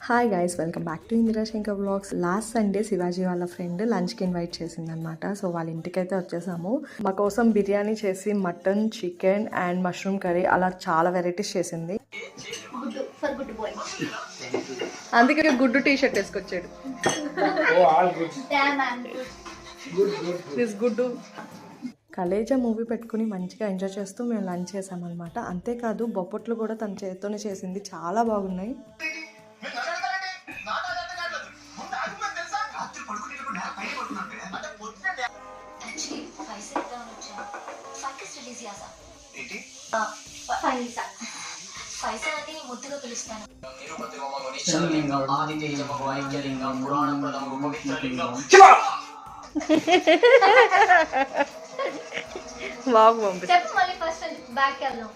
Hi guys, welcome back to Indira Shankar blogs. Last Sunday Shivaji వాళ్ళ friend లంచ్కి invite చేసింది అనమాట. సో వాళ్ళ ఇంటికైతే వచ్చేసాము. మా కోసం బిర్యానీ చేసి mutton, chicken and mushroom curry అలా చాలా వెరైటీస్ చేసింది. అందుకే గుడ్డు టీ షర్ట్ వేసుకొచ్చాడు. గుడ్డు కలేజా మూవీ పెట్టుకుని మంచిగా ఎంజాయ్ చేస్తూ మేము లంచ్ చేసామన్నమాట. అంతేకాదు బొప్పట్లు కూడా తన చేతితోనే చేసింది, చాలా బాగున్నాయి. బాగు చెప్పు మళ్ళీ ఫస్ట్ బ్యాక్ వెళ్దాం.